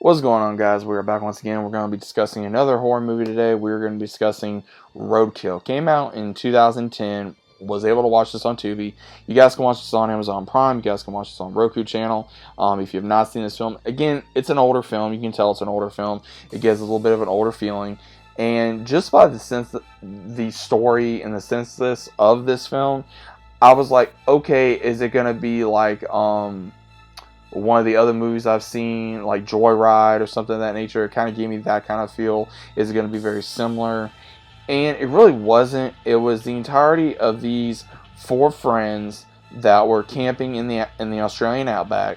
What's going on, guys? We're back once again. We're going to be discussing another horror movie today. We're going to be discussing Roadkill. Came out in 2010. Was able to watch this on Tubi. You guys can watch this on Amazon Prime. You guys can watch this on Roku channel. If you have not seen this film, again, it's an older film. You can tell it's an older film. It gives a little bit of an older feeling. And just by the story and the synthesis of this film, I was like, okay, is it going to be like one of the other movies I've seen, like Joyride or something of that nature? It kind of gave me that kind of feel. Is it going to be very similar? And it really wasn't. It was the entirety of these four friends that were camping in the Australian outback,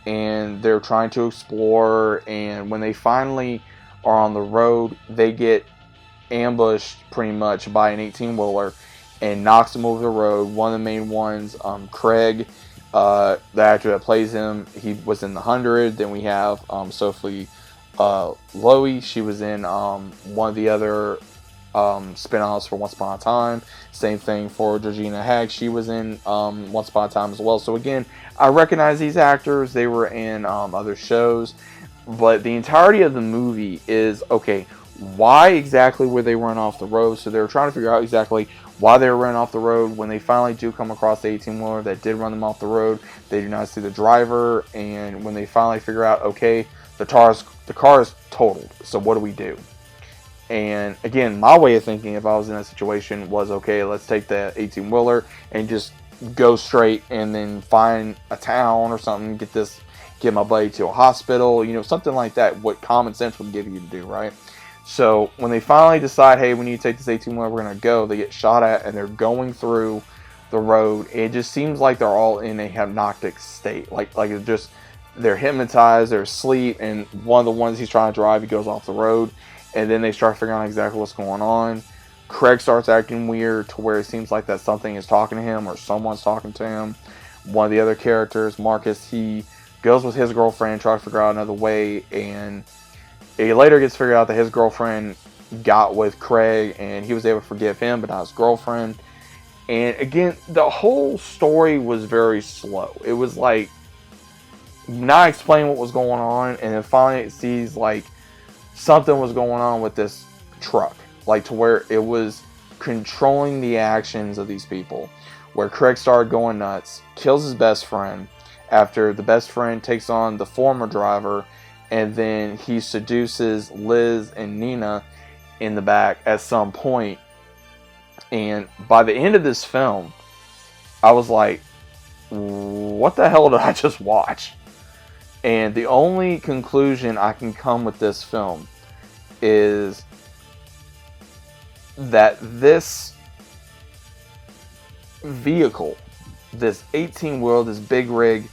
and they're trying to explore. And when they finally are on the road, they get ambushed pretty much by an 18-wheeler and knocks them over the road. One of the main ones, Craig, the actor that plays him, he was in The 100. Then we have Sophie Lowy. She was in one of the other spin-offs for Once Upon a Time. Same thing for Georgina Hagg. She was in Once Upon a Time as well. So again, I recognize these actors. They were in other shows. But the entirety of the movie is, okay, why exactly were they run off the road? So they were trying to figure out exactly why they were running off the road. When they finally do come across the 18-wheeler that did run them off the road, they do not see the driver. And when they finally figure out, okay, the car is totaled, so what do we do? And again, my way of thinking, if I was in that situation, was, okay, let's take the 18-wheeler and just go straight and then find a town or something, get my buddy to a hospital, something like that, what common sense would give you to do, right? So when they finally decide, hey, we need to take this 18-wheeler, we're going to go, they get shot at, and they're going through the road. It just seems like they're all in a hypnotic state. Like they're hypnotized, they're asleep, and one of the ones he's trying to drive, he goes off the road, and then they start figuring out exactly what's going on. Craig starts acting weird to where it seems like that something is talking to him or someone's talking to him. One of the other characters, Marcus, he goes with his girlfriend, try to figure out another way, and it later gets figured out that his girlfriend got with Craig, and he was able to forgive him, but not his girlfriend. And again, the whole story was very slow. It was like not explaining what was going on, and then finally it sees like something was going on with this truck, like to where it was controlling the actions of these people, where Craig started going nuts, kills his best friend, after the best friend takes on the former driver, and then he seduces Liz and Nina in the back at some point. And by the end of this film, I was like, what the hell did I just watch? And the only conclusion I can come with this film is that this vehicle, this 18-wheel, this big rig,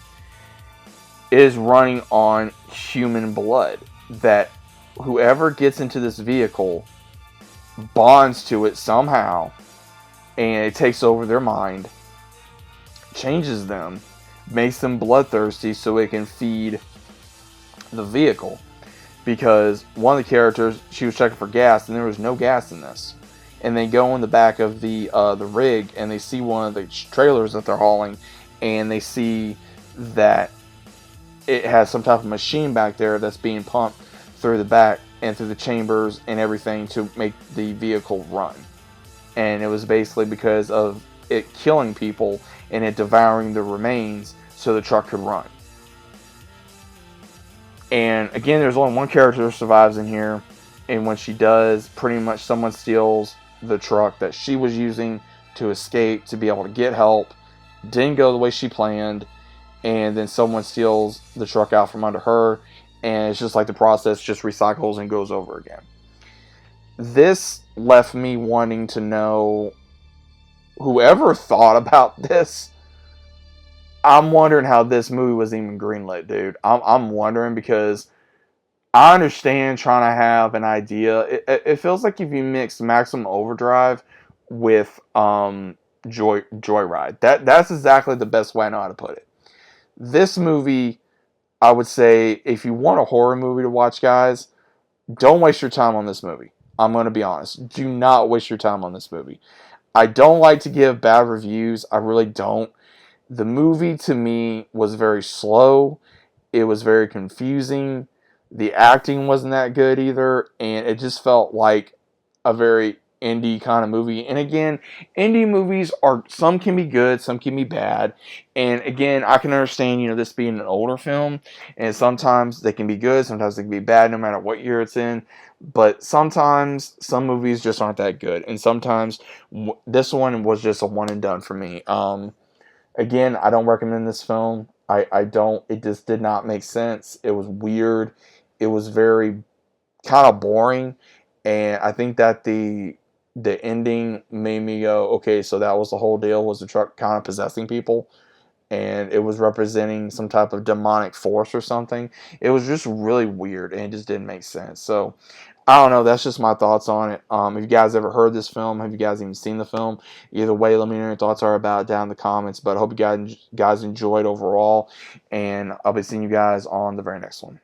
is running on human blood. That whoever gets into this vehicle bonds to it somehow, and it takes over their mind, changes them, makes them bloodthirsty so it can feed the vehicle. Because one of the characters, she was checking for gas, and there was no gas in this. And they go in the back of the rig, and they see one of the trailers that they're hauling, and they see that it has some type of machine back there that's being pumped through the back and through the chambers and everything to make the vehicle run. And it was basically because of it killing people and it devouring the remains so the truck could run. And again, there's only one character that survives in here, and when she does, pretty much someone steals the truck that she was using to escape, to be able to get help. Didn't go the way she planned, and then someone steals the truck out from under her, and it's just like the process just recycles and goes over again. This left me wanting to know, whoever thought about this, I'm wondering how this movie was even greenlit, dude. I'm wondering, because I understand trying to have an idea. It feels like if you mix Maximum Overdrive with Joyride. That's exactly the best way I know how to put it. This movie, I would say, if you want a horror movie to watch, guys, don't waste your time on this movie. I'm going to be honest. Do not waste your time on this movie. I don't like to give bad reviews. I really don't. The movie, to me, was very slow. It was very confusing. The acting wasn't that good either, and it just felt like a very indie kind of movie. And again, indie movies are, some can be good, some can be bad. And again, I can understand, this being an older film, and sometimes they can be good, sometimes they can be bad, no matter what year it's in. But sometimes some movies just aren't that good, and sometimes this one was just a one and done for me. Again, I don't recommend this film. I don't. It just did not make sense. It was weird. It was very kind of boring, and I think that the ending made me go, okay, so that was the whole deal, was the truck kind of possessing people, and it was representing some type of demonic force or something. It was just really weird, and it just didn't make sense. So I don't know. That's just my thoughts on it. Have you guys ever heard this film? Have you guys even seen the film? Either way, let me know your thoughts are about it down in the comments. But I hope you guys enjoyed overall, and I'll be seeing you guys on the very next one.